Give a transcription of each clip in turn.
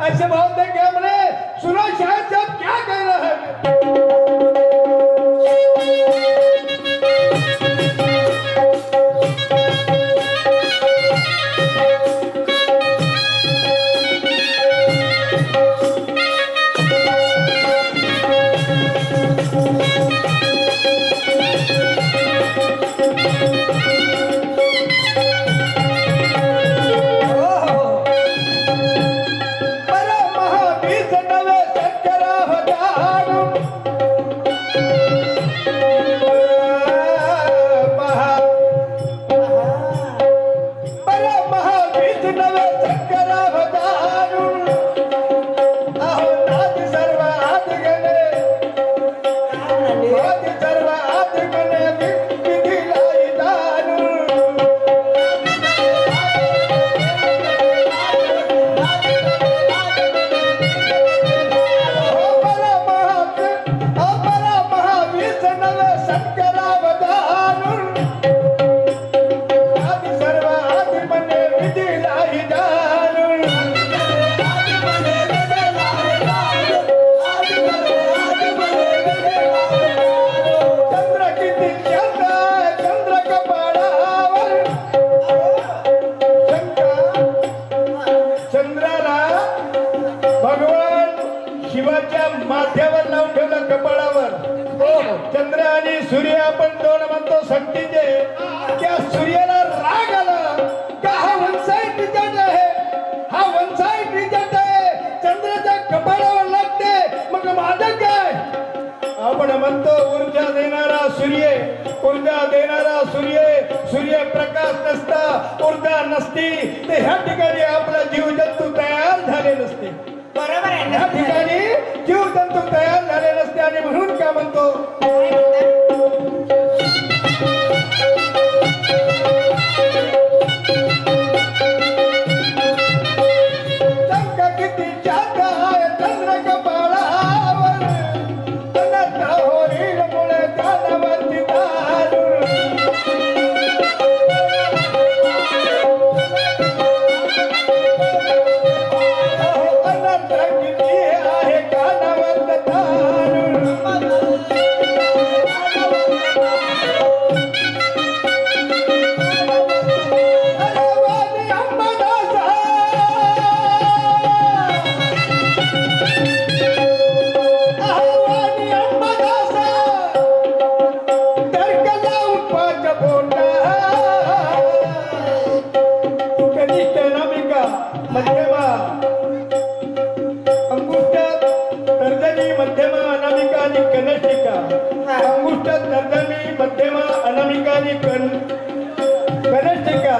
ऐसे बोलते क्या मैंने सुनो शायद साहब क्या कह रहा है। शिवाच्या माथ्यावर लावून ठेवलं कपाळावर चंद्र आणि सूर्य आपण दोन म्हणतो शक्तीचे त्या सूर्याला राग आला का हा वन साइड रिझल्ट आहे हा वन साइड रिझल्ट आहे चंद्राच्या कपाळावर लागते मग माझं काय आपण म्हणतो ऊर्जा देणारा सूर्य सूर्य प्रकाश नसता ऊर्जा नसती ते ह्या ठिकाणी आपला जीवजंतू तयार झाले नसते बरोबर आहे या ठिकाणी जीवजंतू तयार झाले नसते आणि म्हणून काय म्हणतो चंद्र किती जागा आहे चंद्र कपाळावर अनंत होईल मुळे कानावरती दारू अनंत किती आहे कानावर दारू मध्यमा अंगुष्ठ तर्जनी मध्यमा अनामिका आणि कनिष्ठिका अंगुष्ठ तर्जनी मध्यमा अनामिका आणि कनिष्ठिका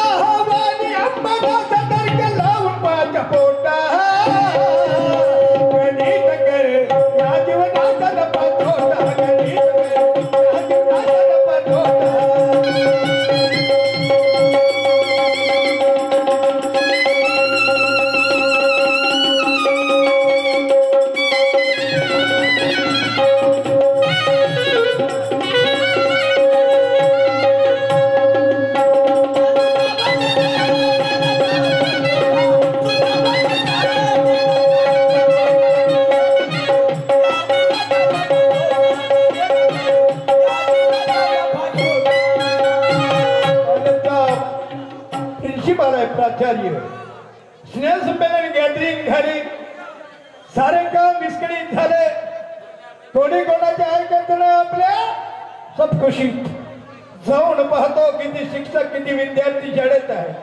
आव्हानी अंबादासा तर्क लावून पाच पोटा गणित कर या जीवनाचा नफा तोटा गणित कर या जीवनाचा नफा तोटा प्राचार्य स्नेह संमेलन गॅदरिंग झाली सारे काम विस्कळीत झाले कोणी कोणाच्या ऐकत नाही आपल्या सब खुशीत जाऊन पाहतो किती शिक्षक किती विद्यार्थी शाळेत आहे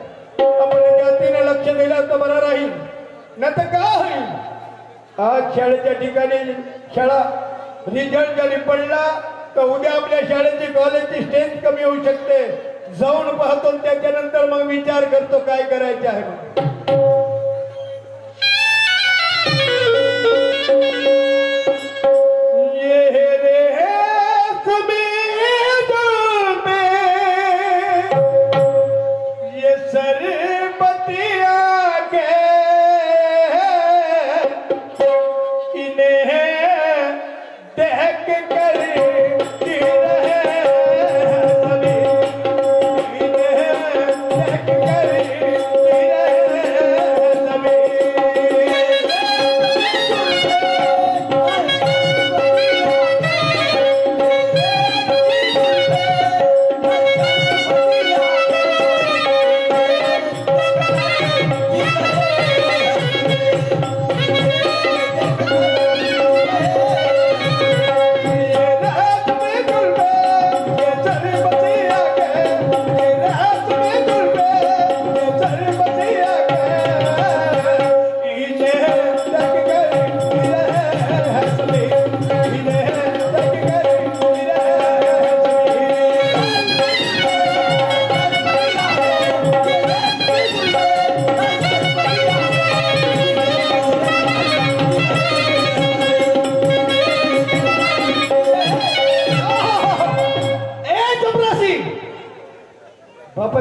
आपण जातीने लक्ष दिलं तर बरं राहील नाही तर काय होईल आज शाळेच्या ठिकाणी शाळा रिझल्ट जरी पडला तर उद्या आपल्या शाळेची कॉलेजची स्ट्रेंथ कमी होऊ शकते जाऊन पाहतो त्याच्यानंतर मग विचार करतो काय करायचे आहे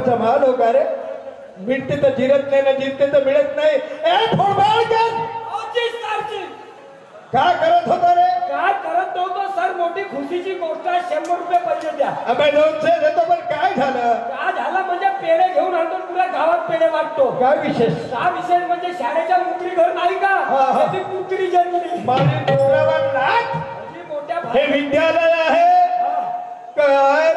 नंबरचा माल हो का रे मिळते तर जिरत नाही ना जिरते तर मिळत नाही ए फोडबाळकर काय करत होता रे काय करत नव्हतो सर मोठी खुशीची गोष्ट आहे 100 रुपये पैसे द्या अबे 200 देतो पण काय झालं काय झालं म्हणजे पेढे घेऊन आणतो पुऱ्या गावात पेढे वाटतो काय विशेष का विशेष म्हणजे शाळेच्या मुक्री घर नाही का त्याची कुत्री जन्मली माझी दुसरा लाख मोठ्या हे विद्यालय आहे काय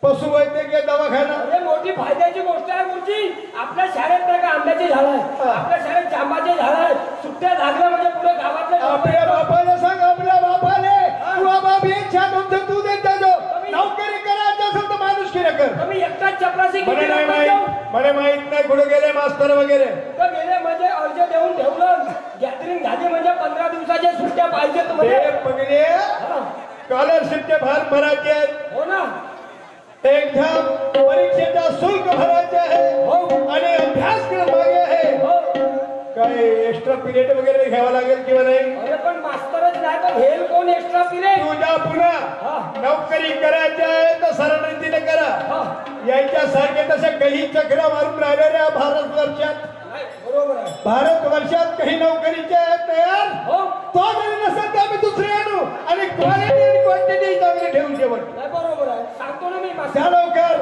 पशुवैद्यकीय दवाखाना हे मोठी फायद्याची गोष्ट आहे गुरुजी आपल्या शाळेत नाही का आंब्याचे झाड आहे आपल्या शाळेत जांबाचे झाड आहे सुट्ट्या लागल्या म्हणजे पुढे गावातले आपल्या बापाला सांग आपल्या बापाले तुझा बाप एक छान होतं तू देत जातो नोकरी करायचं असेल तर माणुसकी कर तुम्ही एकटाच चपरासी मला माहित नाही कुठे गेले मास्तर वगैरे गेले म्हणजे अर्ज देऊन ठेवलं गॅदरिंग झाली म्हणजे 15 दिवसाच्या सुट्ट्या पाहिजे तुम्ही स्कॉलरशिपचे फार्म भरायचे आहेत हो ना एक्झाम परीक्षेचा शुल्क भरायचे आहे आणि अभ्यासक्रम मागे आहे काय एक्स्ट्रा पिरियड वगैरे घ्यावा लागेल किंवा नाही अरे पण मास्तरच नाही तर घेईल कोण एक्स्ट्रा पिरियड तुझ्या पुन्हा नोकरी करायची आहे तर सरळ रीतीने करा याच्यासारखे तसे काही चक्र मारून राहिलेल्या भारत वर्षात बरोबर आहे भारत वर्षात काही नोकरीच्या आहेत तयार तो जरी नसेल तर आम्ही दुसरे आणू आणि क्वालिटी आणि क्वांटिटी चांगली ठेवू जेवण बरोबर आहे सांगतो ना मी त्या लवकर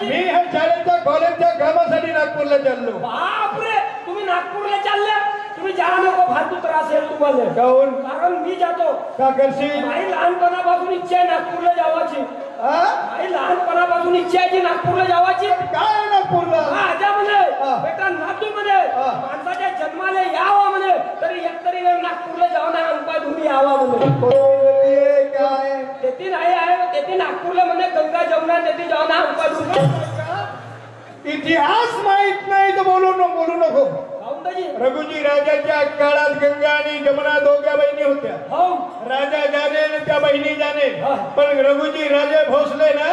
मी ह्या शाळेच्या कॉलेजच्या कामासाठी नागपूरला चाललो बापरे तुम्ही नागपूरला चालले तुम्ही जा नको फालतू त्रास येईल तुम्हाला काहून कारण मी जातो का करशील माझी लहानपणापासून इच्छा आहे नागपूरला जावाची माझी लहानपणापासून इच्छा आहे की नागपूरला जावाची काय नागपूरला आजा म्हणे बेटा नातू म्हणे माणसाच्या जन्माला यावा म्हणे तरी एकतरी नागपूरला जाऊन अंपाय तुम्ही यावा म्हणे काय तेथे नाही आहे तेथे नागपूरला म्हणे गंगा जमुना तेथे जाऊन अंपाय इतिहास माहित नाही तर बोलू नको रघुजी राजाच्या काळात गंगा आणि जमुना दोघ्या बहिणी होत्या राजा जाणे आणि त्या बहिणी जाणे पण रघुजी राजे भोसले ना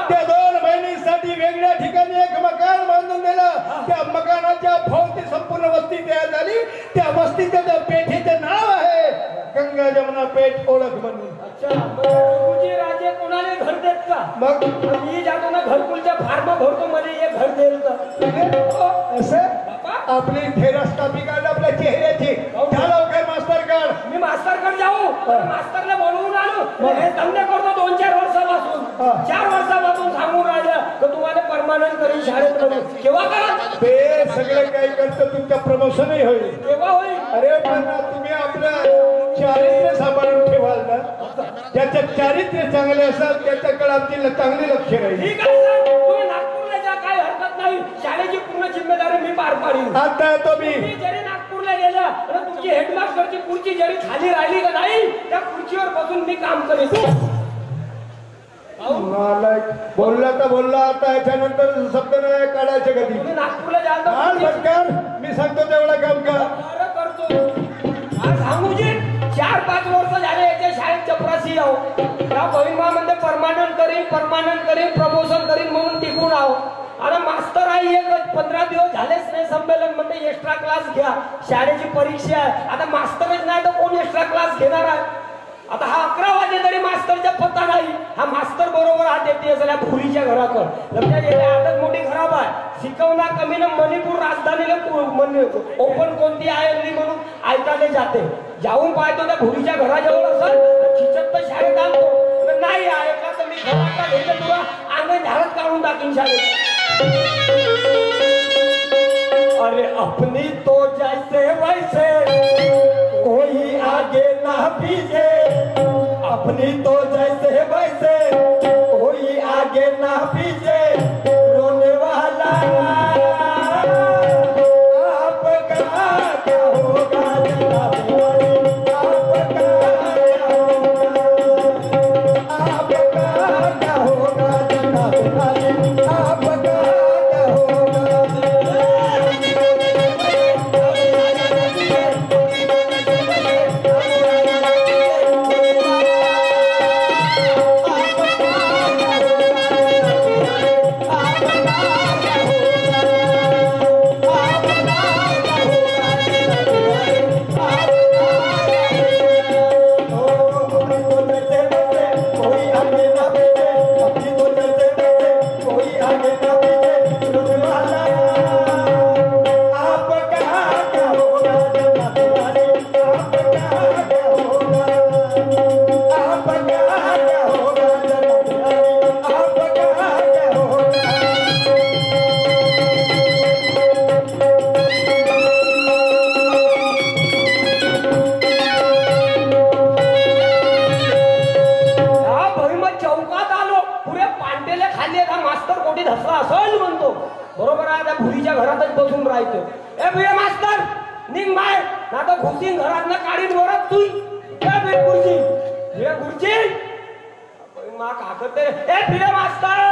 त्या दोन बहिणींसाठी वेगळ्या ठिकाणी एक मकान बांधून दिलं त्या मकानाच्या भोवती संपूर्ण वस्ती तयार झाली त्या वस्तीच्या त्या पेठेचे नाव आहे गंगा जमुना पेठ ओळख म्हणून रघुजी राजे कोणाला घर देत का मग मी जातो ना घरकुलच्या फार्म भरतो मध्ये एक घर देईल तर असं आपली थेरस्कॉपी काढ आपल्या चेहऱ्याची लवकर मास्तर काढ मी मास्तर कडे जाऊ मास्तरला बोलवून आणू हे धंदे करतो 2-4 वर्षापासून 4 वर्षापासून सांगून राहिलं तर तुम्हाला परमानंट करीन शाळेत केव्हा करा ते सगळं काही करतं तुमचं प्रमोशनही होईल केव्हा होईल अरे पण तुम्ही आपलं चारित्र्य सांभाळून ठेवाल ना त्याचं चारित्र्य चांगले असाल त्याच्याकडे आमची चांगली लक्ष राहील ठीक आहे सर तुम्ही नागपूरला जा काही हरकत नाही शाळेची पूर्ण जिम्मेदारी मी पार पाडीन आता येतो मी जरी नागपूरला गेला तर तुमची हेडमास्टरची खुर्ची जरी खाली राहिली का नाही त्या खुर्चीवर बसून मी काम करेन बोलला तर बोलला आता याच्यानंतर शब्द नाही काढायचे कधी तुम्ही नागपूरला जाल मी सांगतो तेवढं काम कर करतो सांगूजी 4-5 वर्ष झाले याच्या शाळेत चपराशी आहो त्या बहिणीमध्ये परमानंट करीन प्रमोशन करीन म्हणून टिकून आहो अरे मास्तर आहे एक 15 दिवस झालेच नाही संमेलन म्हणजे एक्स्ट्रा क्लास घ्या शाळेची परीक्षा आहे आता मास्तरच नाही तर कोण एक्स्ट्रा क्लास घेणार आहे आता हा 11 वाजे तरी मास्तरचा पत्ता नाही हा मास्तर बरोबर हात येते असल्या भुरीच्या घराकडं लक्षात येते आदत मोठी खराब आहे शिकवणार कमी ना मणिपूर राजधानीला ओपन कोणती आहे म्हणून ऐकायला जाते जाऊन पाहतो त्या भुरीच्या घराजवळ असेल खिचत तर शाळेत आणतो नाही ऐकला तर मी घरात घेतलं तुला अंगण झाडत काढून टाकीन शाळेत अरे अपनी तो जैसे वैसे कोई आगे ना पीछे अपनी तो जैसे वैसे कोई आगे ना पीछे रोने वाला आपका क्या होगा जनाब आपका क्या होगा जनाब आपका क्या होगा घरातच बसून राहायचं. ए भिडे मास्तर निघ बाय आता घुसीन घरात ना काढीन वरत तू. ए भिडे गुरुजी भिडे गुरुजी मा काकते. ए भिडे मास्तर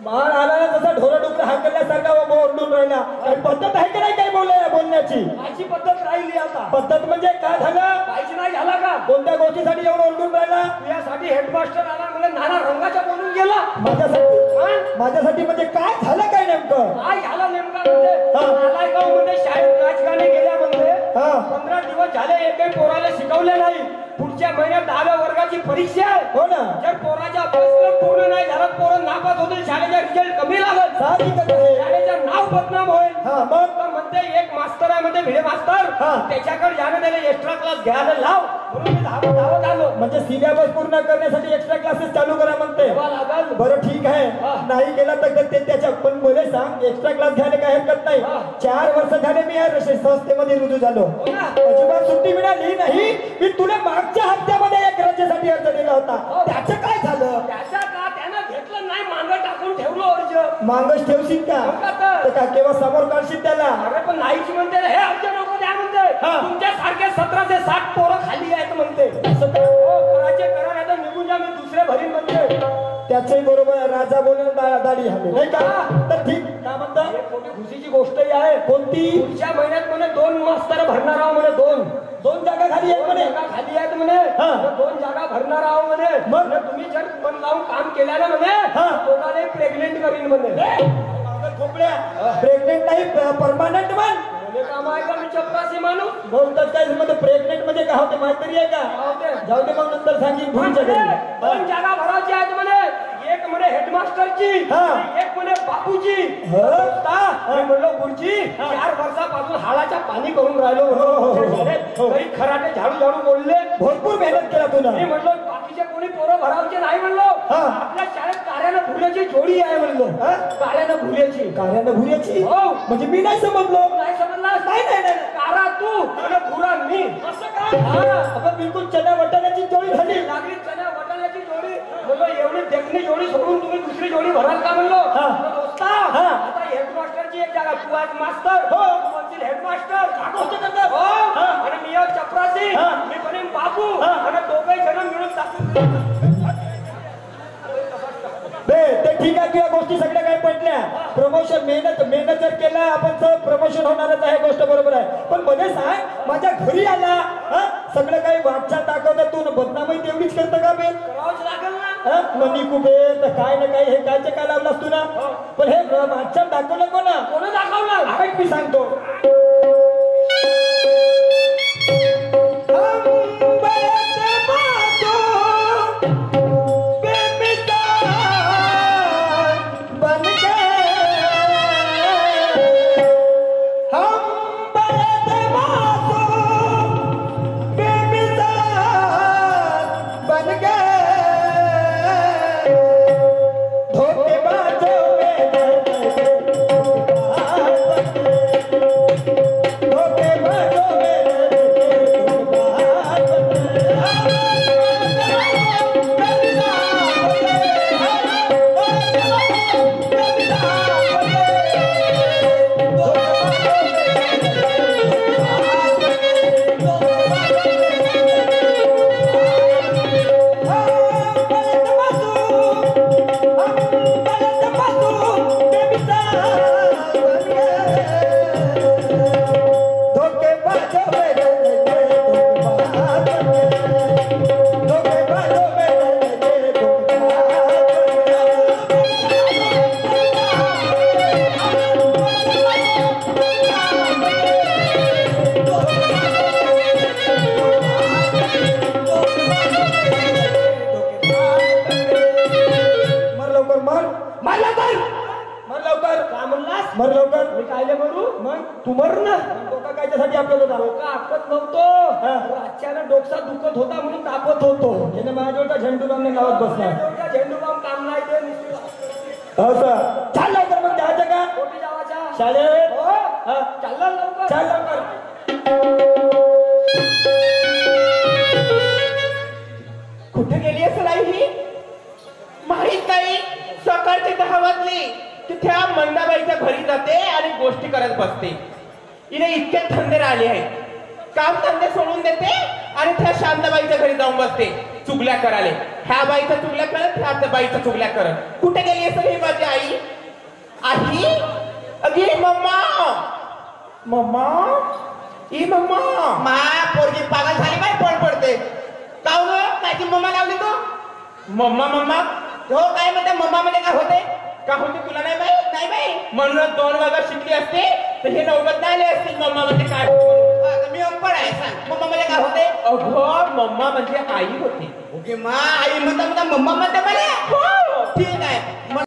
मान आला जसा ढोरा डुकरा हाकलल्यासारखा ओरडून राहिला. काही पद्धत आहे की नाही काही बोलण्याची? माझी पद्धत राहिली आता. पद्धत म्हणजे काय झालं? काहीच नाही झाला का? कोणत्या गोष्टीसाठी एवढं ओरडून राहिला? यासाठी हेडमास्टर आला म्हणजे नाना रंगाच्या बोलून गेला. माझ्यासाठी म्हणजे काय झालं काय नेमकं? काय झालं नेमकं म्हणजे नालायगाव मध्ये शाळेत राजकारणी गेल्या म्हणजे 15 दिवस झाले एकही पोराला शिकवले नाही. पुढच्या महिन्यात 10व्या वर्गाची परीक्षा आहे. हो ना. जर पोराचा अभ्यासक्रम पूर्ण नाही झाला पोरं नापास होतील शाळेचा रिझल्ट कमी लागत शाळेचं नाव बदनाम होईल. मग म्हणते एक मास्तर आहे म्हणजे भिडे मास्तर त्याच्याकडे जाणं त्याला एक्स्ट्रा क्लास घ्यायला लाव म्हणून मी धावत आलो. म्हणजे सिलेबस पूर्ण करण्यासाठी एक्स्ट्रा क्लासेस चालू करा म्हणते. बरं ठीक आहे नाही केला तर त्याच्या पण बोले सांग एक्स्ट्रा क्लास घ्यायला काही हरकत नाही. 4 वर्ष झाले मी या संस्थेमध्ये रुजू झालो. अजिबात सुट्टी मिळाली नाही. मी तुला मागच्या हप्त्यामध्ये एक राज्यासाठी अर्ज दिला होता त्याचं काय झालं? त्याचा का त्यानं घेतलं नाही मागं टाकून ठेवलं अर्ज. मागच ठेवशील का केव्हा समोर काढशील त्याला? अरे पण नाहीच म्हणते हे अर्ज नको द्या म्हणते. तुमच्या सारखे 17 ते 60 पोरं खाली आहेत म्हणते. करायचे करा नाही तर निघून जा मी दुसरे भरीन म्हणते. त्याचंही बरोबर राजा बोलून दाढी हवी नाही का? तर ठीक काय म्हणता? मोठी खुशीची गोष्टही आहे. कोणती? पुढच्या महिन्यात म्हणे 2 मास्तर भरणार आहो म्हणे. 2 जागा खाली आहेत म्हणे. खाली आहेत म्हणे. 2 जागा भरणार आहो म्हणे. मग तुम्ही जर मन लावून काम केल्यानं म्हणे कोणाला प्रेग्नेंट करीन म्हणे. प्रेग्नेंट नाही परमानंट मान काम आहे का? मी चपरासी माणूस बोलतात काय म्हणजे प्रेग्नेंट म्हणजे काय होते माहिती आहे का? जाऊ दे मग नंतर सांगेन. 2 जागा भरायची आहेत म्हणे. एक म्हणे हेडमास्टरची एक म्हणे बापूची. मी म्हणलो गुरुजी 4 वर्षापासून हाळाच्या पाणी करून राहिलो. काही खराटे झाडू बोलले. भरपूर मेहनत केला तुला. मी म्हणलो बाकीचे कोणी पोरं भरावचे नाही म्हणलो. आपल्या शाळेत कार्यानं भुल्याची जोडी आहे म्हणलो. कार्यानं भुल्याची हो म्हणजे मी नाही समजलो. नाही समजला? नाही कारा तू आणि भुरा मी. असं का? बिलकुल चण्या वटाण्याची जोडी झाली. लागली चण्या वटाण्याची जोडी. म्हणलो एवढी देखणी जोडी सोडून तुम्ही दुसरी जोडी भराल का म्हणलो. दोस्ता आता हेडमास्टरची एक जागा तू आज मास्तर हो म्हणतील हेडमास्टर गोष्ट करतात हो आणि मी चपरासी मी बनेन बापू आणि दोघे जण मिळून टाकू. ते ठीक आहे. तुझ्या गोष्टी सगळ्या काही पटल्या. प्रमोशन मेहनत जर केला आपण तर प्रमोशन होणारच आहे. गोष्ट बरोबर आहे. पण मध्ये सांग माझ्या घरी आला सगळं काही वाटचाल दाखवतात तू बदनामी तेवढीच करतं का? बे करावंच लागेल ना. मनी कुबे तर काय ना काय हे कायचे काय लावलास तू ना. पण हे वाटचाल दाखवलं कोण दाखवलं? ऐक मी सांगतो. मर लवकर. मी कायले मरू? मग तू मर ना. डोका कायच्यासाठी आपल्याला डोका आपत नव्हतो. अचानक डोकसा दुखत होता म्हणून तापत होतो. त्याने माझ्याजवळचा झेंडू बामने लावत बसला. झेंडू बाम काम नाही ते. असं चाल लवकर. मग जायचं का? कोटी जावाच्या शाळेत? चालला लवकर. चाल लवकर. कुठे गेली असेल आई ही? माहित नाही. सकाळचे 10 वाजले. तिथे मंदाबाईच्या घरी जाते आणि गोष्टी करत बसते. हिने इतके धंदे राहिले आहेत, काम धंदे सोडून देते आणि त्या शांताबाईच्या घरी जाऊन बसते चुगल्या कराले. ह्या बाईच्या चुगल्या करत, ह्या बाईच्या चुगल्या करत. कुठे गेली सगळी माझी आई? आई अगे मम्मा, मम्मा ई मम्मा. मा पोरगी पागल झाली बाई, पड पडते. का ग काची मम्मा लावली तू? मम्मा मम्मा हो काय म्हणते मम्मा मध्ये काय होते? का होते तुला नाही बाई? नाही बाई. म्हणूनच 2 वर्ग शिकली असते तर हे नौबत नाही आले असतील मम्मा म्हणजे काय होतं. आता मी अनपढ आहे, सांग मम्मा मध्ये काय होते? अगं मम्मा म्हणजे आई होती. ओके मा आई म्हणता म्हणता मम्मा म्हणते मला. हो ठीक आहे.